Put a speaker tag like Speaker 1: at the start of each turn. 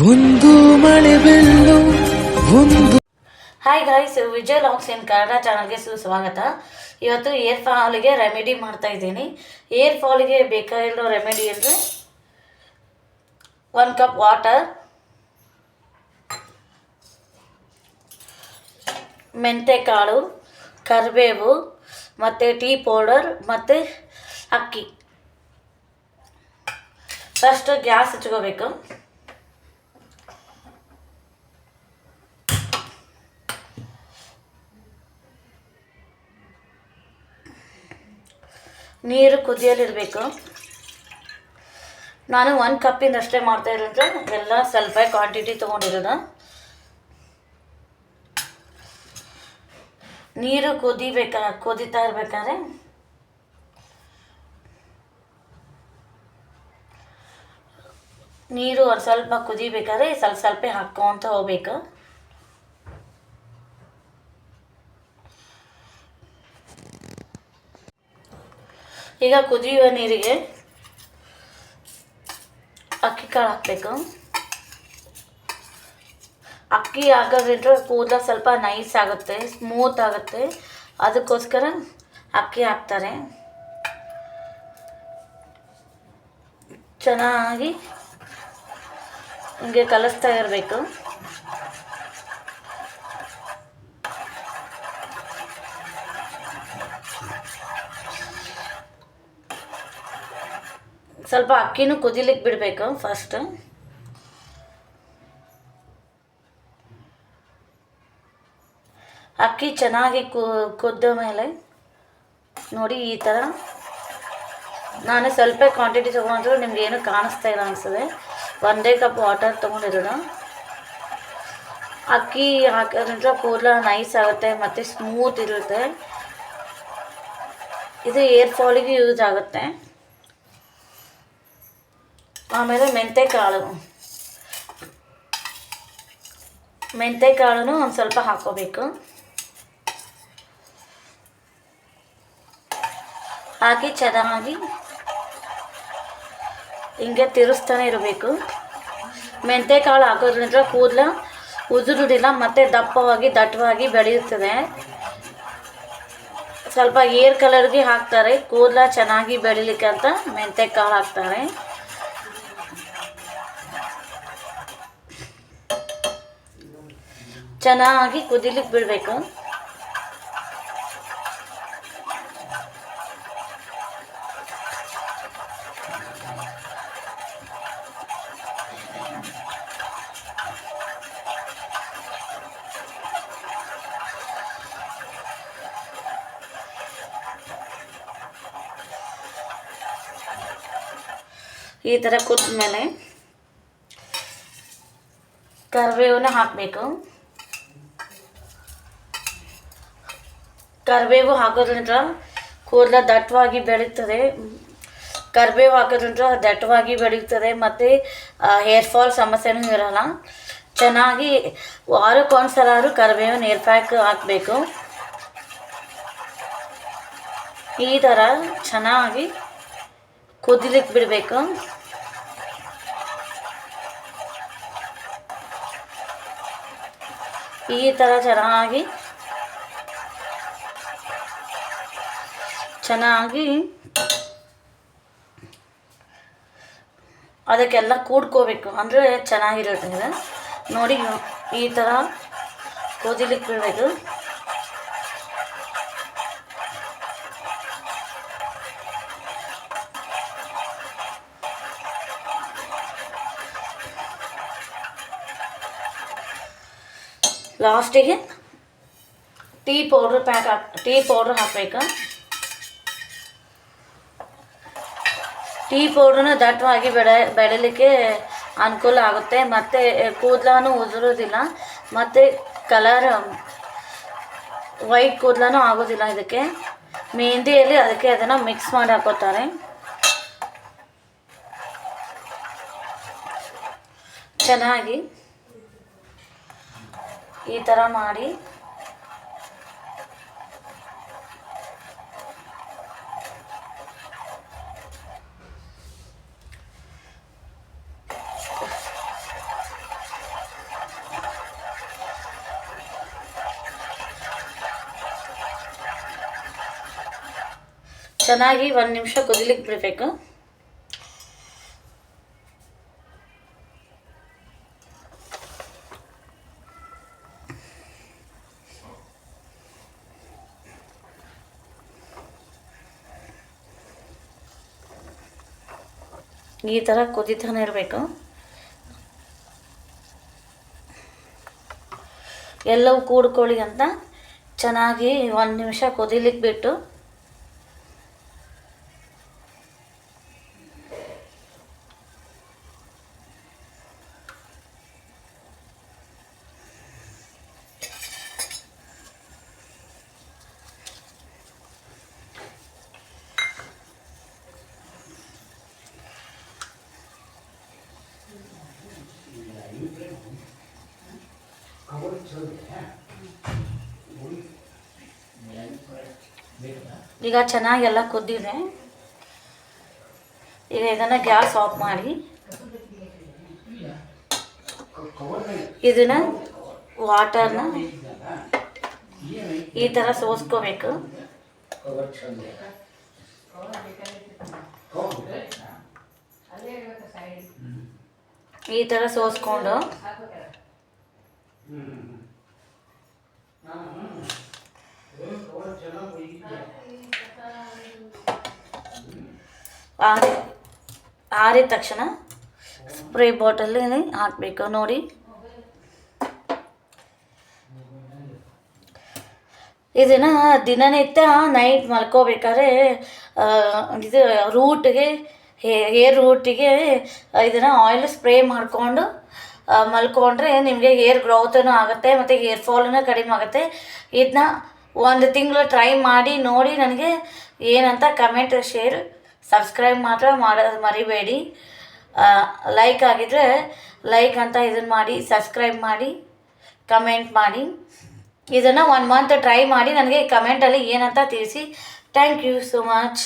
Speaker 1: ಒಂದು ಮಳೆ ಬೆಲ್ಲು ಒಂದು.
Speaker 2: ಹಾಯ್ ಗಾಯ್ಸ್, ವಿಜಯ್ ಲಾಗ್ಸ್ ಇನ್ ಕನ್ನಡ ಚಾನಲ್ಗೆ ಸುಸ್ವಾಗತ. ಇವತ್ತು ಏರ್ ಫಾಲ್ಗೆ ರೆಮಿಡಿ ಮಾಡ್ತಾ ಇದ್ದೀನಿ. ಏರ್ ಫಾಲ್ಗೆ ಬೇಕಾಗಿರೋ ರೆಮಿಡಿ ಅಂದರೆ 1 ಕಪ್ ವಾಟರ್, ಮೆಂತೆಕಾಳು, ಕರಿಬೇವು ಮತ್ತು ಟೀ ಪೌಡರ್ ಮತ್ತು ಅಕ್ಕಿ. ಫಸ್ಟ್ ಗ್ಯಾಸ್ ಹಚ್ಕೋಬೇಕು. ನೀರು ಕುದಿಯಲಿರಬೇಕು. ನಾನು 1 ಕಪ್ಪಿಂದ ಅಷ್ಟೇ ಮಾಡ್ತಾ ಇರೋದು, ಎಲ್ಲ ಸ್ವಲ್ಪ ಕ್ವಾಂಟಿಟಿ ತೊಗೊಂಡಿರೋದು. ನೀರು ಕುದೀತಾ ಇರಬೇಕಾದ್ರೆ ನೀರು ಸ್ವಲ್ಪ ಕುದಿಬೇಕಾದ್ರೆ ಸ್ವಲ್ಪ ಹಾಕ್ಕೊಂತ ಹೋಗ್ಬೇಕು. ಈಗ ಕುದಿಯುವ ನೀರಿಗೆ ಅಕ್ಕಿ ಕಾಳು ಹಾಕಬೇಕು. ಅಕ್ಕಿ ಹಾಕೋದ್ರಿಂದ ಕೂದಲು ಸ್ವಲ್ಪ ನೈಸ್ ಆಗುತ್ತೆ, ಸ್ಮೂತ್ ಆಗುತ್ತೆ. ಅದಕ್ಕೋಸ್ಕರ ಅಕ್ಕಿ ಹಾಕ್ತಾರೆ. ಚೆನ್ನಾಗಿ ಹಿಂಗೆ ಕಲಿಸ್ತಾ ಇರಬೇಕು. ಸ್ವಲ್ಪ ಅಕ್ಕಿನೂ ಕುದಿಲಿಕ್ಕೆ ಬಿಡಬೇಕು. ಫಸ್ಟ್ ಅಕ್ಕಿ ಚೆನ್ನಾಗಿ ಕುದ್ದ ಮೇಲೆ ನೋಡಿ, ಈ ಥರ ನಾನು ಸ್ವಲ್ಪ ಕ್ವಾಂಟಿಟಿ ತೊಗೊಂಡ್ರು ನಿಮ್ಗೆ ಏನು ಕಾಣಿಸ್ತಾ ಇಲ್ಲ ಅನಿಸ್ತದೆ. 1 ಕಪ್ ವಾಟರ್ ತೊಗೊಂಡಿರೋದು. ಅಕ್ಕಿ ಹಾಕೋದ್ರಿಂದ ಕೂದಲು ನೈಸ್ ಆಗುತ್ತೆ ಮತ್ತು ಸ್ಮೂತ್ ಇರುತ್ತೆ. ಇದು ಏರ್ ಫಾಲಿಗೆ ಯೂಸ್ ಆಗುತ್ತೆ. ಆಮೇಲೆ ಮೆಂತೆಕಾಳನ್ನು ಒಂದು ಸ್ವಲ್ಪ ಹಾಕೋಬೇಕು. ಹಾಕಿ ಚೆನ್ನಾಗಿ ಹಿಂಗೆ ತಿರುಗಿಸ್ತಾನೆ ಇರಬೇಕು. ಮೆಂತೆಕಾಳು ಹಾಕೋದ್ರಿಂದ ಕೂದಲು ಉದುರುದಿಲ್ಲ ಮತ್ತು ದಟ್ಟವಾಗಿ ಬೆಳೆಯುತ್ತದೆ. ಸ್ವಲ್ಪ ಏರ್ ಕಲರ್ಗೆ ಹಾಕ್ತಾರೆ, ಕೂದಲು ಚೆನ್ನಾಗಿ ಬೆಳಿಲಿಕ್ಕೆ ಅಂತ ಮೆಂತೆಕಾಳು ಹಾಕ್ತಾರೆ. ಚೆನ್ನಾಗಿ ಕುದಿಲಿಕ್ಕೆ ಬಿಡಬೇಕು. ಈ ಥರ ಕುದ್ದ ಮೇಲೆ ಕರಿಬೇವನ್ನ ಹಾಕಬೇಕು. ಕರಿಬೇವು ಹಾಕೋದ್ರಿಂದ ಕೂದಲು ದಟ್ಟವಾಗಿ ಬೆಳೀತದೆ. ಕರಿಬೇವು ಹಾಕೋದ್ರಿಂದ ದಟ್ಟವಾಗಿ ಬೆಳೀತದೆ ಮತ್ತು ಹೇರ್ ಫಾಲ್ ಸಮಸ್ಯೆನೂ ಇರೋಲ್ಲ. ಚೆನ್ನಾಗಿ ವಾರಕ್ಕೊಂದ್ಸಲ ಕರಿಬೇವಿನ ಹೇರ್ ಪ್ಯಾಕ್ ಹಾಕಬೇಕು. ಈ ಥರ ಚೆನ್ನಾಗಿ ಕುದಿಲಿಕ್ಕೆ ಬಿಡಬೇಕು. ಈ ಥರ ಚೆನ್ನಾಗಿ ಅದಕ್ಕೆಲ್ಲ ಕೂಡ್ಕೋಬೇಕು, ಅಂದರೆ ಚೆನ್ನಾಗಿರುತ್ತೆ. ನೋಡಿ, ಈ ಥರ ಕುದಿಲಿಕ್ಕೆ ಬಿಡಬೇಕು. ಲಾಸ್ಟಿಗೆ ಟೀ ಪೌಡ್ರ್ ಹಾಕಬೇಕು. ಟೀ ಪೌಡ್ರನ್ನ ದಟ್ಟವಾಗಿ ಬೆಳೀಲಿಕ್ಕೆ ಅನುಕೂಲ ಆಗುತ್ತೆ ಮತ್ತು ಕೂದಲೂ ಉದುರೋದಿಲ್ಲ ಮತ್ತು ಕಲರ್ ವೈಟ್ ಕೂದಲೂ ಆಗೋದಿಲ್ಲ. ಇದಕ್ಕೆ ಮೆಹಂದಿಯಲ್ಲಿ ಅದನ್ನು ಮಿಕ್ಸ್ ಮಾಡಿ ಹಾಕೋತಾರೆ. ಚೆನ್ನಾಗಿ ಈ ಥರ ಮಾಡಿ ಚೆನ್ನಾಗಿ 1 ನಿಮಿಷ ಕುದಿಲಿಕ್ಕೆ ಬಿಡಬೇಕು. ಈ ಥರ ಕುದಿತಾನೆ ಇರಬೇಕು. ಎಲ್ಲವೂ ಕೂಡ್ಕೊಳ್ಳಿ ಅಂತ ಚೆನ್ನಾಗಿ 1 ನಿಮಿಷ ಕುದಿಲಿಕ್ಕೆ ಬಿಟ್ಟು ಈಗ ಚೆನ್ನಾಗಿ ಎಲ್ಲ ಕುದ್ದಿದೆ. ಈಗ ಇದನ್ನು ಗ್ಯಾಸ್ ಆಫ್ ಮಾಡಿ ಇದನ್ನು ವಾಟರ್ನ ಈ ಥರ ಸೋಸ್ಕೋಬೇಕು. ಈ ಥರ ಸೋಸ್ಕೊಂಡು ಆರಿದ ತಕ್ಷಣ ಸ್ಪ್ರೇ ಬಾಟಲಲ್ಲಿ ಹಾಕಬೇಕು. ನೋಡಿ, ಇದನ್ನು ದಿನನಿತ್ಯ ನೈಟ್ ಮಲ್ಕೋಬೇಕಾದ್ರೆ ಇದು ರೂಟ್ಗೆ ಹೇರ್ ರೂಟಿಗೆ ಇದನ್ನು ಆಯಿಲ್ ಸ್ಪ್ರೇ ಮಾಡಿಕೊಂಡು ಮಲ್ಕೊಂಡ್ರೆ ನಿಮಗೆ ಹೇರ್ ಗ್ರೋತೂ ಆಗುತ್ತೆ ಮತ್ತು ಹೇರ್ ಫಾಲೂ ಕಡಿಮೆ ಆಗುತ್ತೆ. ಇದನ್ನ 1 ತಿಂಗಳು ಟ್ರೈ ಮಾಡಿ ನೋಡಿ ನನಗೆ ಏನಂತ ಕಮೆಂಟ್, ಶೇರ್, ಸಬ್ಸ್ಕ್ರೈಬ್ ಮಾತ್ರ ಮಾಡೋದು ಮರಿಬೇಡಿ. ಲೈಕ್ ಆಗಿದ್ರೆ ಲೈಕ್ ಅಂತ ಇದನ್ನು ಮಾಡಿ, ಸಬ್ಸ್ಕ್ರೈಬ್ ಮಾಡಿ, ಕಮೆಂಟ್ ಮಾಡಿ. ಇದನ್ನು 1 ಮಂತ್ ಟ್ರೈ ಮಾಡಿ ನನಗೆ ಕಮೆಂಟಲ್ಲಿ ಏನಂತ ತಿಳಿಸಿ. Thank you so much.